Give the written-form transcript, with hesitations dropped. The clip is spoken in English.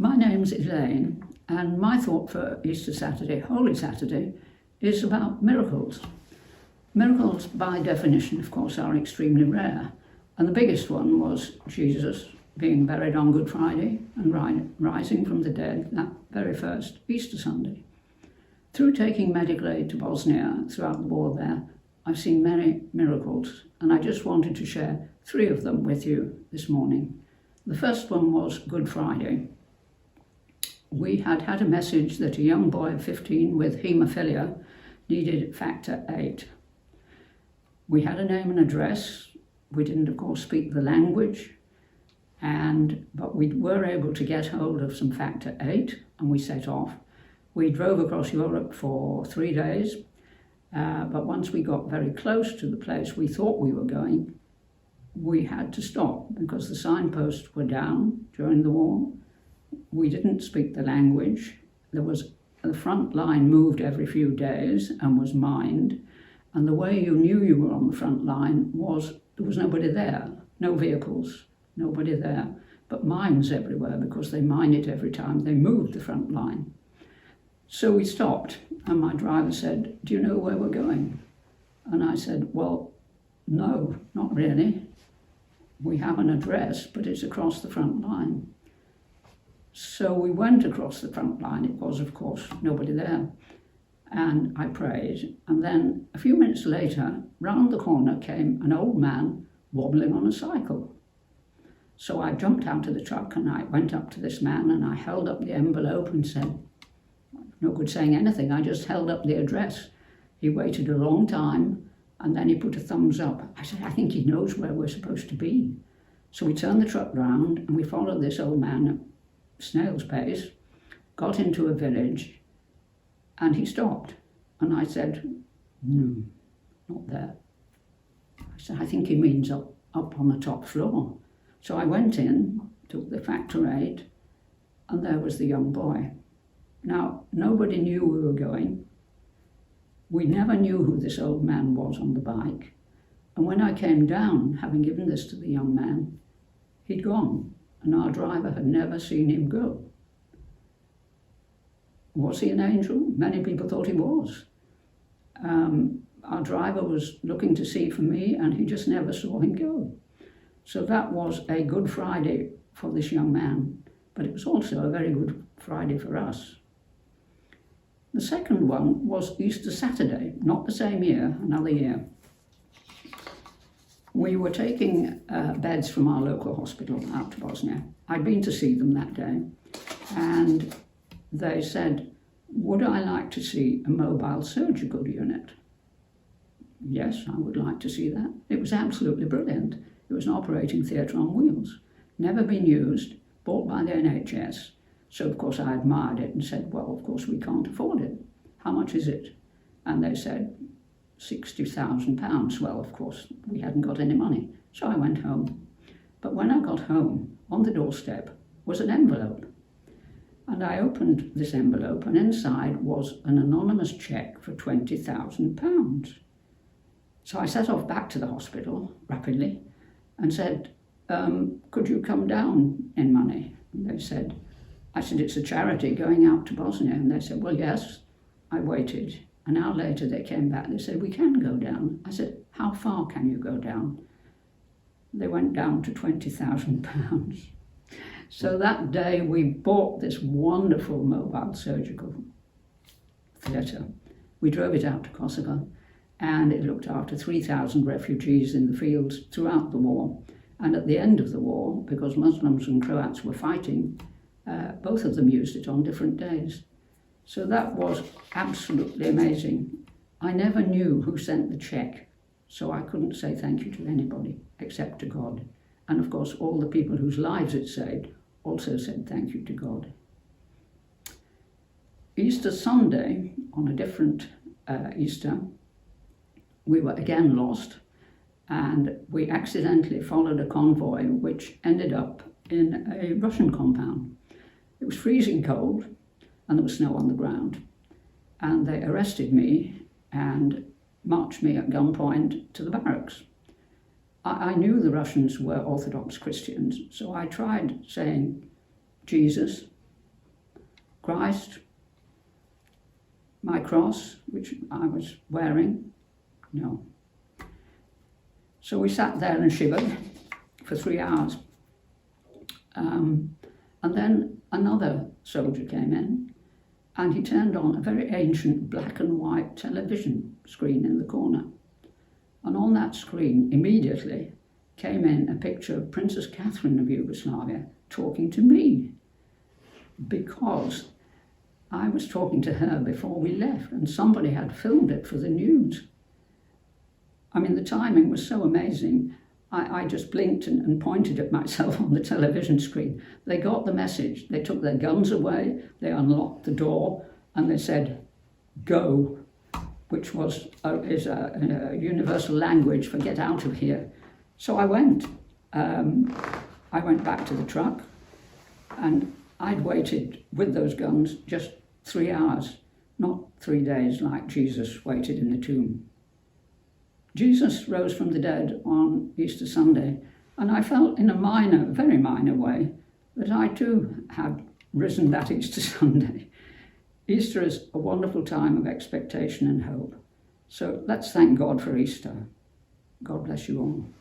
My name's Elaine, and my thought for Easter Saturday, Holy Saturday, is about miracles. Miracles, by definition, of course, are extremely rare, and the biggest one was Jesus being buried on Good Friday and rising from the dead that very first Easter Sunday. Through taking medical aid to Bosnia throughout the war there, I've seen many miracles, and I just wanted to share 3 of them with you this morning. The first one was Good Friday. We had a message that a young boy of 15 with haemophilia needed factor 8. We had a name and address. We didn't, of course, speak the language, but we were able to get hold of some factor 8, and we set off. We drove across Europe for 3 days, but once we got very close to the place we thought we were going, we had to stop because the signposts were down during the war. We didn't speak the language. The front line moved every few days and was mined, and the way you knew you were on the front line was there was nobody there, no vehicles, nobody there, but mines everywhere because they mined it every time they moved the front line. So we stopped, and my driver said, "Do you know where we're going?" And I said, "Well, no, not really. We have an address, but it's across the front line." So we went across the front line. It was, of course, nobody there. And I prayed. And then a few minutes later, round the corner came an old man wobbling on a cycle. So I jumped out of the truck and I went up to this man and I held up the envelope and said, no good saying anything, I just held up the address. He waited a long time and then he put a thumbs up. I said, "I think he knows where we're supposed to be." So we turned the truck round and we followed this old man at snail's pace, got into a village, and he stopped. And I said, "No, not there." I said, "I think he means up on the top floor." So I went in, took the factor 8, and there was the young boy. Now, nobody knew we were going. We never knew who this old man was on the bike. And when I came down, having given this to the young man, he'd gone, and our driver had never seen him go. Was he an angel? Many people thought he was. Our driver was looking to see for me, and he just never saw him go. So that was a Good Friday for this young man, but it was also a very Good Friday for us. The second one was Easter Saturday, not the same year, another year. We were taking beds from our local hospital out to Bosnia. I'd been to see them that day, and they said, "Would I like to see a mobile surgical unit?" Yes, I would like to see that. It was absolutely brilliant. It was an operating theatre on wheels, never been used, bought by the NHS. So, of course, I admired it and said, "Well, of course, we can't afford it. How much is it?" And they said, £60,000. Well, of course, we hadn't got any money. So I went home. But when I got home, on the doorstep was an envelope. And I opened this envelope, and inside was an anonymous cheque for £20,000. So I set off back to the hospital rapidly and said, "Could you come down in money?" And I said, "It's a charity going out to Bosnia." And they said, "Well, yes." I waited. An hour later, they came back. They said, "We can go down." I said, "How far can you go down?" They went down to £20,000. So that day, we bought this wonderful mobile surgical theatre. We drove it out to Kosovo, and it looked after 3,000 refugees in the fields throughout the war. And at the end of the war, because Muslims and Croats were fighting, both of them used it on different days. So that was absolutely amazing. I never knew who sent the cheque, so I couldn't say thank you to anybody except to God. And of course, all the people whose lives it saved also said thank you to God. Easter Sunday, on a different Easter, we were again lost, and we accidentally followed a convoy which ended up in a Russian compound. It was freezing cold, and there was snow on the ground. And they arrested me and marched me at gunpoint to the barracks. I knew the Russians were Orthodox Christians, so I tried saying Jesus, Christ, my cross, which I was wearing, no. So we sat there and shivered for 3 hours. And then another soldier came in and he turned on a very ancient black and white television screen in the corner. And on that screen immediately came in a picture of Princess Catherine of Yugoslavia talking to me, because I was talking to her before we left and somebody had filmed it for the news. I mean, the timing was so amazing. I just blinked and pointed at myself on the television screen. They got the message. They took their guns away, they unlocked the door, and they said, "Go," which is a universal language for get out of here. So I went. I went back to the truck, and I'd waited with those guns just 3 hours, not 3 days like Jesus waited in the tomb. Jesus rose from the dead on Easter Sunday, and I felt in a very minor way that I too had risen that Easter Sunday. Easter is a wonderful time of expectation and hope. So let's thank God for Easter. God bless you all.